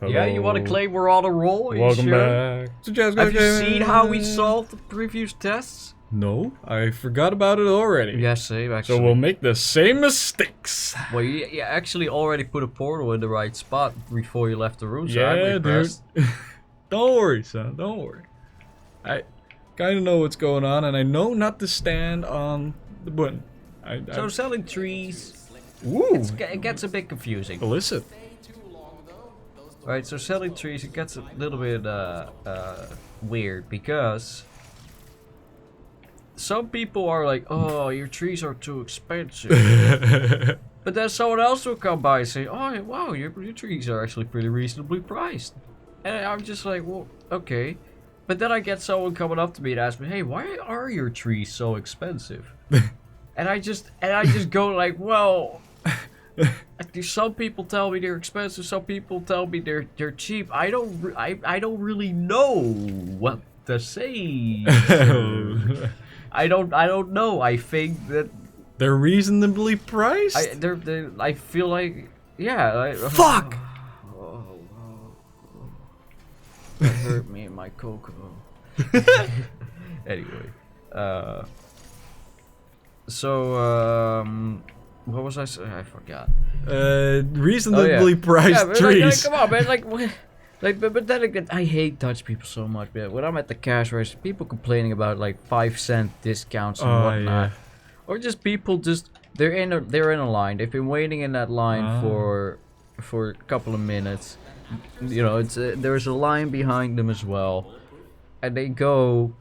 Hello. Yeah, you want to claim we're on a roll? Are Welcome you sure? back to Jazzgrass. Have you seen how we solved the previous tests? No, I forgot about it already. Yes, same actually. So we'll make the same mistakes. Well, you actually already put a portal in the right spot before you left the room, so Yeah, I'm dude. impressed. Don't worry, son. Don't worry. I kind of know what's going on, and I know not to stand on the button. So selling trees, Ooh, it gets a bit confusing. illicit. Right, so selling trees, it gets a little bit weird because some people are like, oh, your trees are too expensive. But then someone else will come by and say, oh, wow, your trees are actually pretty reasonably priced. And I'm just like, well, okay. But then I get someone coming up to me and ask me, hey, why are your trees so expensive? and I just go like, well, some people tell me they're expensive, some people tell me they're cheap. I don't really know what to say. I don't know. I think that they're reasonably priced. I feel like, yeah. Fuck. That hurt me in my cocoa. Anyway, what was I saying? I forgot. Reasonably priced but trees. come on, man. But then again, I hate Dutch people so much, man. When I'm at the cash register, people complaining about like 5-cent discounts and whatnot, or just people they're in a line. They've been waiting in that line for a couple of minutes. You know, there's a line behind them as well, and they go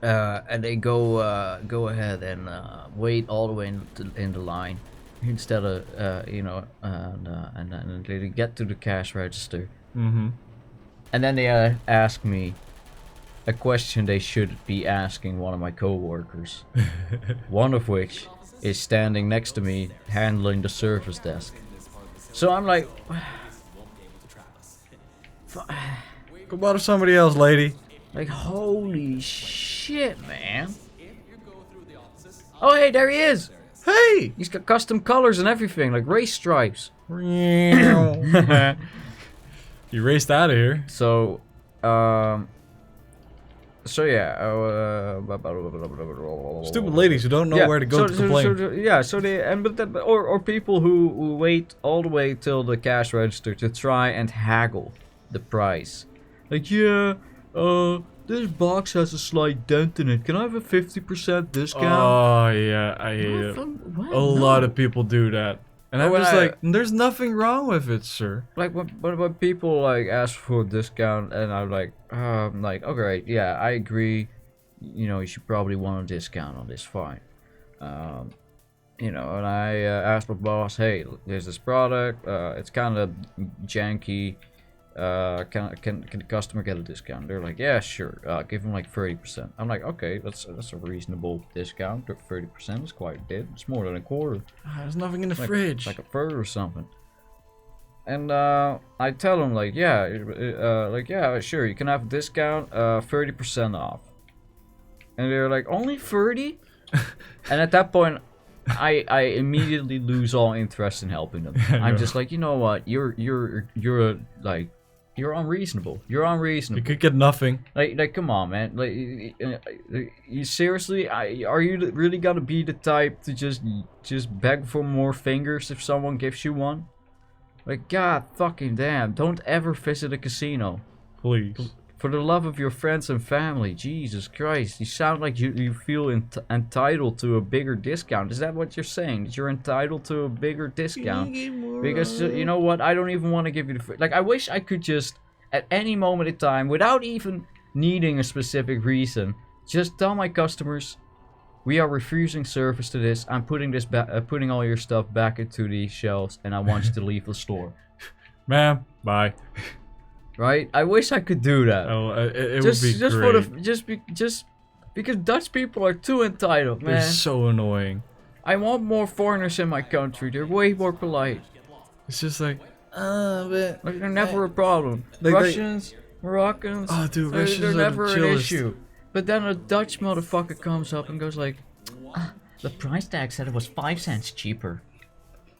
go ahead and wait all the way in the line instead of and then they get to the cash register. Mm-hmm. And then they ask me a question they should be asking one of my coworkers, one of which is standing next to me handling the service desk. So I'm like, Go bother somebody else, lady. like, holy shit, man. Oh, hey, there he is. Hey. He's got custom colors and everything, like race stripes. You raced out of here. So yeah. Stupid ladies who don't know where to go to complain. Or people who wait all the way till the cash register to try and haggle the price. Like, yeah, this box has a slight dent in it. Can I have a 50% discount? Oh yeah, I hate it. A lot of people do that. And I'm just like, there's nothing wrong with it, sir. Like when people like ask for a discount, and I'm like, okay, yeah, I agree. You know, you should probably want a discount on this. Fine. You know, and I asked my boss, hey, there's this product. It's kind of janky. Can the customer get a discount? They're like, yeah, sure. Give them like 30%. I'm like, okay, that's a reasonable discount. 30% is quite a bit. It's more than a quarter. There's nothing in the fridge. Like a third or something. And I tell them like, yeah, sure, you can have a discount, 30% off. And they're like, only 30? And at that point, I immediately lose all interest in helping them. I'm just like, you know what? You're unreasonable. You're unreasonable. You could get nothing. Like, come on, man. Like, you seriously? Are you really gonna be the type to just beg for more fingers if someone gives you one? Like, god fucking damn! Don't ever visit a casino. Please. For the love of your friends and family, Jesus Christ! You sound like you feel entitled to a bigger discount. Is that what you're saying? That you're entitled to a bigger discount? Because you know what? I don't even want to give you the like. I wish I could just at any moment in time, without even needing a specific reason, just tell my customers, we are refusing service to this. I'm putting this putting all your stuff back into the shelves, and I want you to leave the store. Ma'am, bye. Right? I wish I could do that. Oh, it would be great. Just because Dutch people are too entitled, man. They're so annoying. I want more foreigners in my country. They're way more polite. It's just like, like they're never a problem. Russians, Moroccans, oh, dude, they're never an issue. But then a Dutch motherfucker comes up and goes like, the price tag said it was 5 cents cheaper.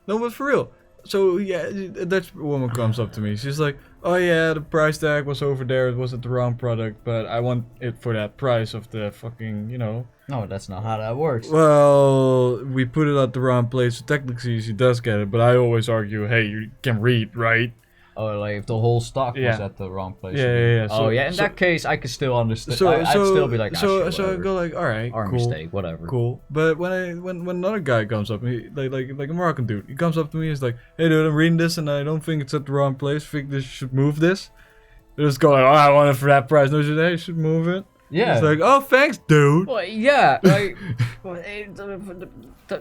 No, but for real, So yeah, a Dutch woman comes up to me. She's like, "Oh yeah, the price tag was over there. It wasn't the wrong product, but I want it for that price of the fucking, you know." No, that's not how that works. Well, we put it at the wrong place. So technically, she does get it, but I always argue, hey, you can read, right? Oh, like if the whole stock was Yeah. at the wrong place. Yeah. Oh, yeah. In that case, I could still understand. I'd still be like, nah, so shit, I go like, all right, our cool, mistake, whatever. cool. But when another guy comes up, like a Moroccan dude, he comes up to me, he's like, hey dude, I'm reading this and I don't think it's at the wrong place. I think this should move this. They just go like, oh, I want it for that price. No, you should move it. Yeah. It's like, oh, thanks, dude. Well, yeah, like,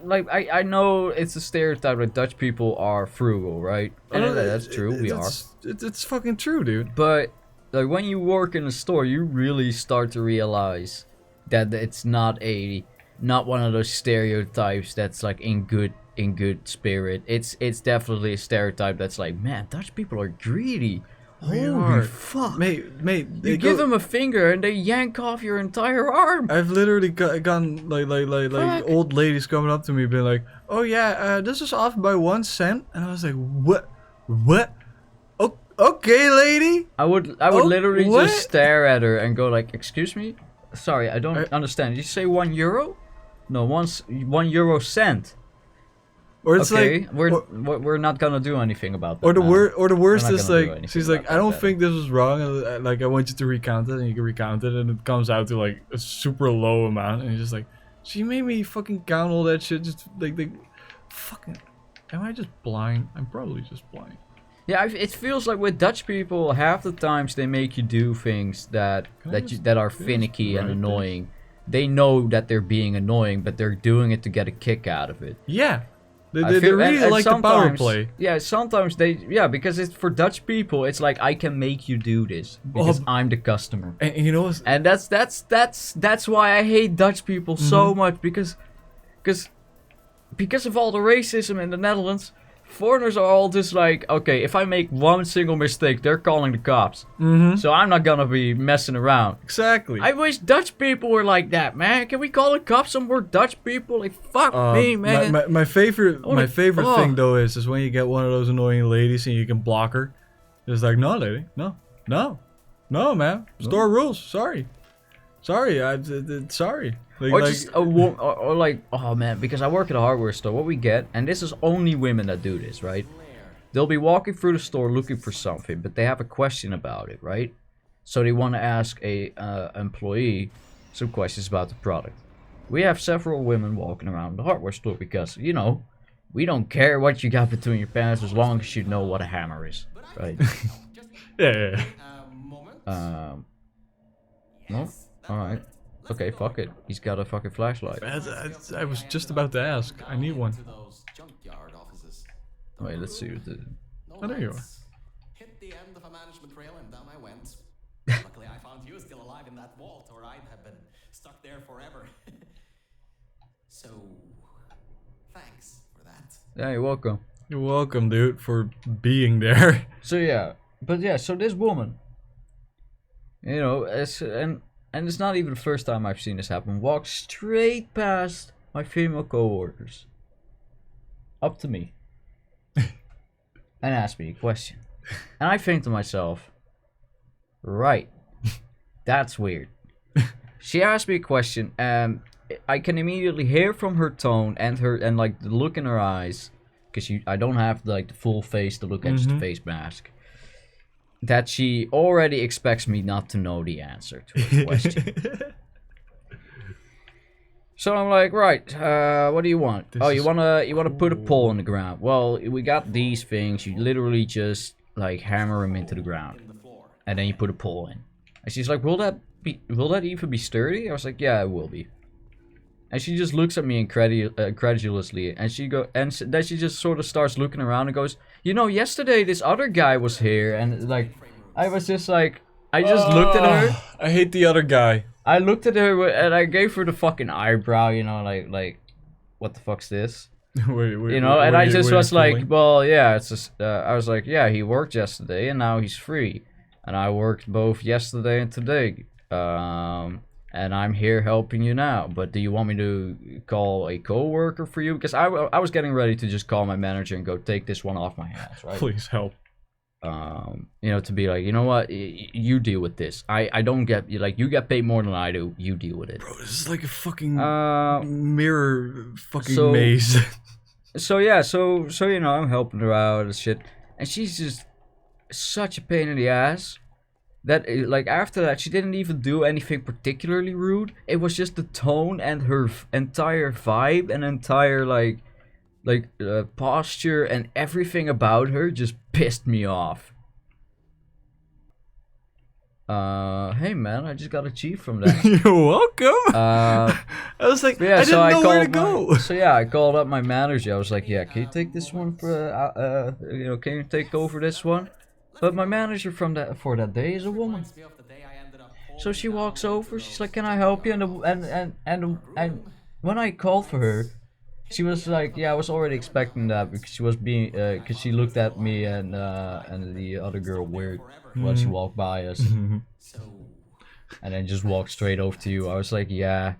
like I know it's a stereotype that Dutch people are frugal, right? And that's true, we are. It's fucking true, dude. But like when you work in a store, you really start to realize that it's not one of those stereotypes that's like in good spirit. It's definitely a stereotype that's like, man, Dutch people are greedy. Holy fuck. Mate, you give them a finger and they yank off your entire arm. I've literally gotten like old ladies coming up to me being like, oh yeah, this is off by 1 cent. And I was like, what? Okay, lady. I would literally just stare at her and go like, excuse me? Sorry, I don't understand. Did you say €1? No, 1 euro cent. Or it's okay, like we're not gonna do anything about that. Or the worst is like like she's like, I don't think this was wrong, and like I want you to recount it, and you can recount it, and it comes out to like a super low amount, and you're just like, she made me fucking count all that shit, just like fucking. Am I just blind? I'm probably just blind. Yeah, it feels like with Dutch people, half the times they make you do things that are finicky and annoying. They know that they're being annoying, but they're doing it to get a kick out of it. Yeah. They really like the power play. Yeah, sometimes because it's for Dutch people, it's like, I can make you do this because I'm the customer. And you know what? And that's why I hate Dutch people so much, because of all the racism in the Netherlands. Foreigners are all just like, okay, if I make one single mistake, they're calling the cops. So I'm not gonna be messing around. Exactly. I wish Dutch people were like that, man. Can we call the cops some more Dutch people? Like, fuck me, man. My favorite thing though is when you get one of those annoying ladies and you can block her. It's like, no, lady, no, man. Store rules. Sorry. Sorry. Or like, oh man, because I work at a hardware store, what we get, and this is only women that do this, right? They'll be walking through the store looking for something, but they have a question about it, right? So they want to ask a employee some questions about the product. We have several women walking around the hardware store because, you know, we don't care what you got between your pants as long as you know what a hammer is, right? Yeah. No? Alright. Okay, fuck it. He's got a fucking flashlight. I was just about to ask. I need one. Wait, let's see what the... Oh, there you are. Hit the end of a management rail and down I went. Luckily I found you still alive in that vault, or I'd have been stuck there forever. So, thanks for that. Yeah, you're welcome. You're welcome, dude, for being there. So so this woman, you know, and it's not even the first time I've seen this happen, walks straight past my female coworkers, up to me, and asked me a question. And I think to myself, right, that's weird. She asked me a question, and I can immediately hear from her tone and like the look in her eyes, because I don't have like the full face to look at, just the face mask, that she already expects me not to know the answer to her question. So I'm like, right, what do you want? You wanna put a pole in the ground. Well, we got these things. You literally just like hammer them into the ground, and then you put a pole in. And she's like, will that even be sturdy? I was like, yeah, it will be. And she just looks at me incredulously, and then she just sort of starts looking around and goes, you know, yesterday this other guy was here, and like, I was just like, I just looked at her. I hate the other guy. I looked at her and I gave her the fucking eyebrow, you know, like, what the fuck's this? You know, and I just was like, well, yeah, it's just, I was like, yeah, he worked yesterday and now he's free, and I worked both yesterday and today, and and I'm here helping you now. But do you want me to call a coworker for you? Because I was getting ready to just call my manager and go take this one off my hands, right? Please help. You know, to be like, you know what, you deal with this. I don't get, like, you get paid more than I do. You deal with it. Bro, this is like a fucking mirror fucking maze. So yeah, so you know, I'm helping her out and shit, and she's just such a pain in the ass. That, like, after that, she didn't even do anything particularly rude. It was just the tone and her entire vibe and entire like posture and everything about her just pissed me off. Hey man, I just got a G from that. You're welcome. I was like, yeah, I didn't know where to go. So yeah, I called up my manager. I was like, yeah, can you take this one for, you know, can you take over this one? But my manager for that day is a woman. So she walks over. She's like, "Can I help you?" And when I called for her, she was like, "Yeah, I was already expecting that because she was being, because she looked at me and the other girl weird when she walked by us, and then just walked straight over to you." I was like, "Yeah."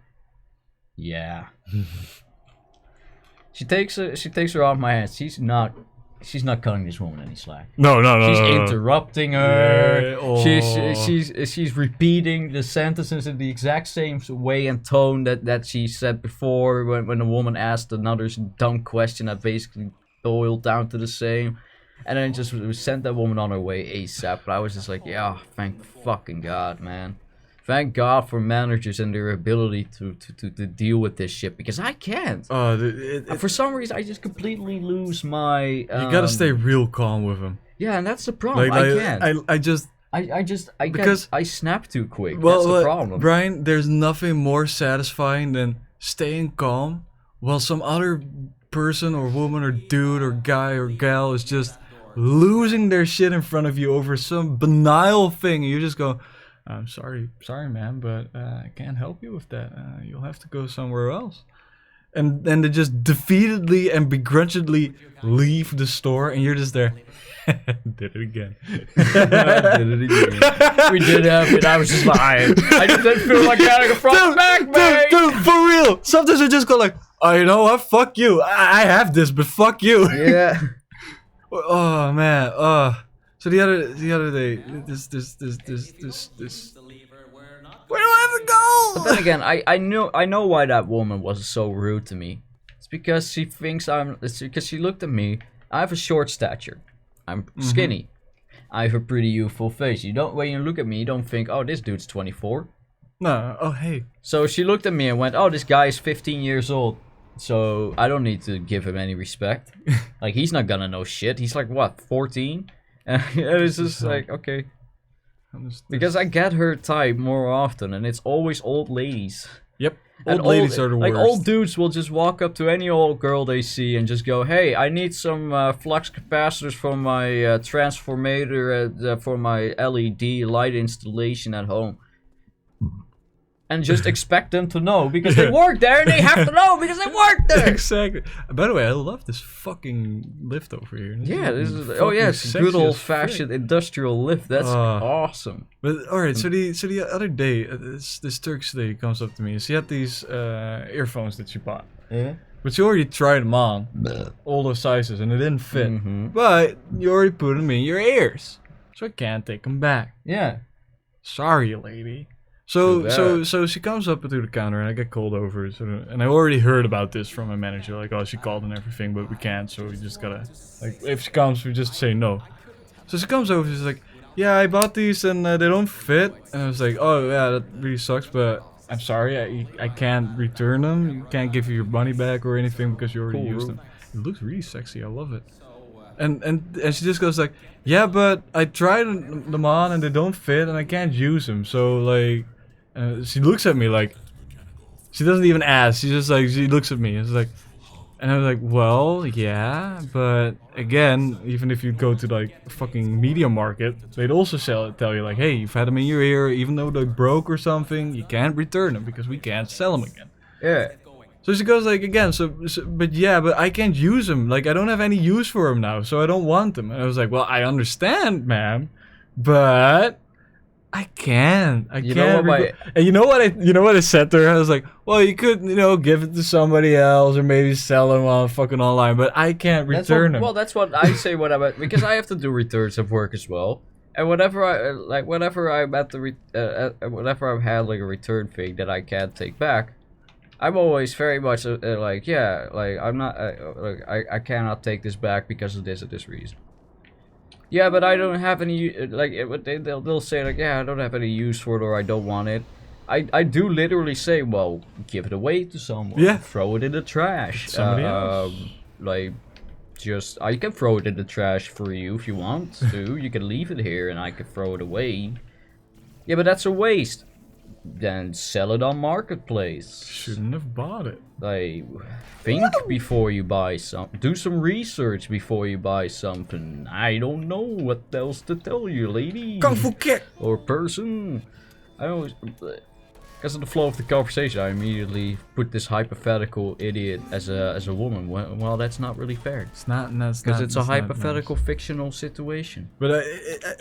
She takes her off my hands. She's not cutting this woman any slack. No. She's interrupting her. Yeah, She's repeating the sentences in the exact same way and tone that she said before when the woman asked another dumb question that basically boiled down to the same. And then just sent that woman on her way ASAP. But I was just like, yeah, thank fucking God, man. Thank God for managers and their ability to deal with this shit, because I can't. For some reason, I just completely lose my. You gotta stay real calm with him. Yeah, and that's the problem. I can't. I snap too quick. That's the problem. Brian, there's nothing more satisfying than staying calm while some other person or woman or dude or guy or gal is just losing their shit in front of you over some banal thing, and you just go, "I'm sorry, man, but I can't help you with that. You'll have to go somewhere else." And then they just defeatedly and begrudgingly leave the store, and you're just there. Did it again. We did have it. I was just lying. I just didn't feel like getting a front back, mate. Dude, for real. Sometimes I just go like, "Oh, you know what? Fuck you. I have this, but fuck you." Yeah. Oh man. So the other day, this. Where do I have to go? But then again, I know why that woman was so rude to me. It's because she thinks it's because she looked at me. I have a short stature. I'm skinny. I have a pretty youthful face. When you look at me, you don't think, "Oh, this dude's 24. No. Oh, hey. So she looked at me and went, "Oh, this guy is 15 years old. So I don't need to give him any respect. Like, he's not gonna know shit. He's like, what, 14? And it was just like, okay. Because I get her type more often, and it's always old ladies. Yep. Old ladies are the worst. Like, old dudes will just walk up to any old girl they see and just go, "Hey, I need some flux capacitors for my transformator for my LED light installation at home." And just expect them to know because they work there, and they have to know because they work there. Exactly. By the way, I love this fucking lift over here. This is it's a good old-fashioned industrial lift. That's awesome. But all right, so the other day, this Turkish lady comes up to me, and she had these earphones that she bought. Yeah. But she already tried them on, all those sizes, and it didn't fit. But you already put them in your ears, so I can't take them back. Yeah. Sorry, lady. So she comes up to the counter, and I get called over. And I already heard about this from my manager, like, "Oh, she called and everything, but we can't, so we just gotta, like, if she comes, we just say no." So she comes over, she's like, "Yeah, I bought these and they don't fit." And I was like, "Oh yeah, that really sucks, but I'm sorry, I can't return them. You can't give you your money back or anything because you already used them." It looks really sexy. I love it. And she just goes like, "Yeah, but I tried them on and they don't fit and I can't use them. So like." She looks at me like, she doesn't even ask. She just like, she looks at me. It's like, and I was like, "Well, yeah, but again, even if you go to like fucking media market, they'd also tell you like, hey, you've had them in your ear, even though they broke or something, you can't return them because we can't sell them again." Yeah. So she goes like, again, but I can't use them. Like, I don't have any use for them now, so I don't want them. And I was like, "Well, I understand, ma'am, but I can't. I You know can't. what And you know what I said to her? I was like, well, you could, give it to somebody else or maybe sell them on fucking online, but I can't return them. Well, that's what I say when I'm because I have to do returns at work as well. And whenever I'm at the whenever I've had like a return thing that I can't take back, I'm always very much like, yeah, like I'm not I cannot take this back because of this or this reason. Yeah, but I don't have any they'll say like, yeah, I don't have any use for it or I don't want it. I do literally say, well, give it away to someone. Yeah. Throw it in the trash. Somebody else. Like, just I can throw it in the trash for you if you want to. You can leave it here and I can throw it away. Yeah, but that's a waste. Then sell it on Marketplace. Shouldn't have bought it. Like, think before you buy something. Do some research before you buy something. I don't know what else to tell you, lady. Kung Fu kick. Or person. I always, because of the flow of the conversation, I immediately put this hypothetical idiot as a woman. Well, that's not really fair. It's not. Because it's a not hypothetical nice. fictional situation. But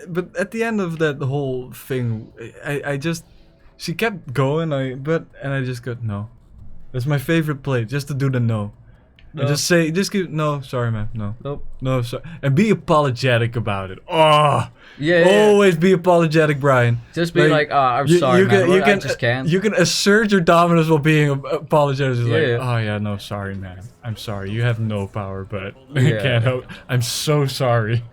but at the end of that whole thing, I just, she kept going. And I just go, no. That's my favorite play, just to do the no. And just give, no, sorry man, no. Nope. No, sorry. And be apologetic about it. Oh! Yeah. Always be apologetic, Brian. Just be like, I'm sorry, man. I just can't. You can assert your dominance while being apologetic. Just Yeah. like, oh yeah, no, sorry man. I'm sorry. You have no power, but I Yeah. can't help. I'm so sorry.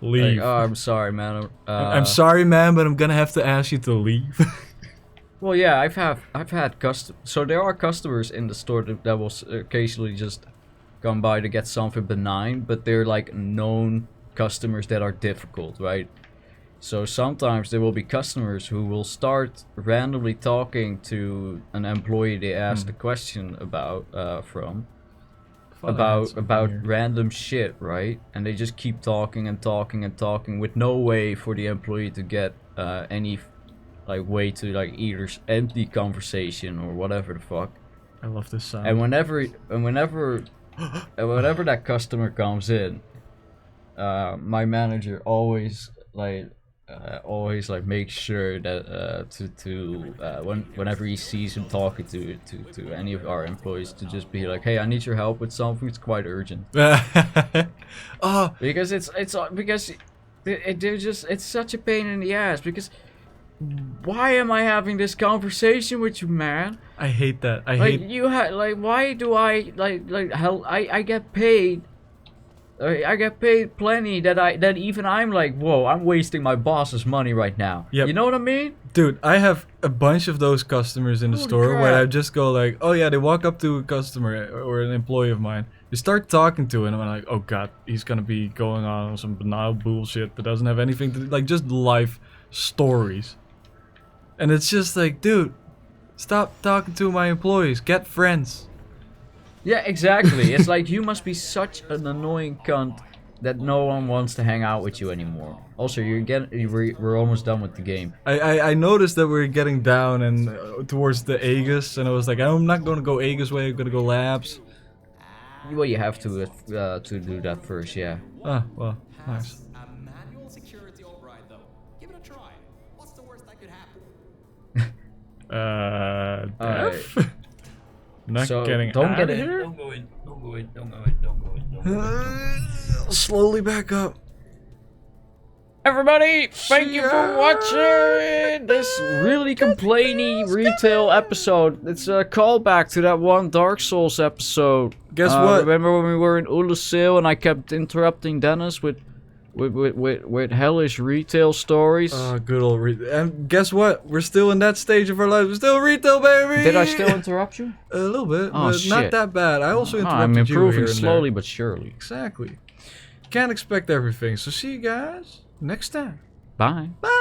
Leave. Like, oh, I'm sorry, man. I'm sorry, man, but I'm gonna have to ask you to leave. Well, yeah, I've had so there are customers in the store that will occasionally just come by to get something benign, but they're like known customers that are difficult, right? So sometimes there will be customers who will start randomly talking to an employee they asked a question about about random shit, right? And they just keep talking and talking and talking with no way for the employee to get any like way to like either end the conversation or whatever the fuck. I love this sound. And whenever that customer comes in, my manager always makes sure that whenever he sees him talking to any of our employees to just be like, hey, I need your help with something. It's quite urgent. Oh, Because it's such a pain in the ass because. Why am I having this conversation with you, man? I hate that. Why do I hell? I get paid. I get paid plenty that even I'm like, whoa, I'm wasting my boss's money right now. Yep. You know what I mean? Dude, I have a bunch of those customers in the Holy store where crap. I just go like, oh yeah, they walk up to a customer or an employee of mine. They start talking to him and I'm like, oh god, he's gonna be going on some banal bullshit that doesn't have anything to like just life stories. And it's just like, dude, stop talking to my employees. Get friends. Yeah, exactly. It's like you must be such an annoying cunt that no one wants to hang out with you anymore. Also, we're almost done with the game. I noticed that we're getting down and towards the Aegis, and I was like, I'm not gonna go Aegis way. I'm gonna go Labs. Well, you have to do that first, yeah. Ah, well, nice. A manual security override, though. Give it a try. What's the worst that could happen? Death? Not So, getting don't out get of in. here? Don't go in. Don't go in. Don't go in. Don't go in. Don't go in. Slowly back up. Everybody, thank you for watching this really complainy retail episode. It's a callback to that one Dark Souls episode. Guess what? Remember when we were in Ulasil and I kept interrupting Dennis with hellish retail stories? Oh, good old and guess what? We're still in that stage of our lives. We're still retail, baby. Did I still interrupt you? A little bit, Oh, but shit. not that bad. I also interrupted I'm you improving here and slowly there. but surely. Exactly. Can't expect everything. So see you guys next time. Bye. Bye.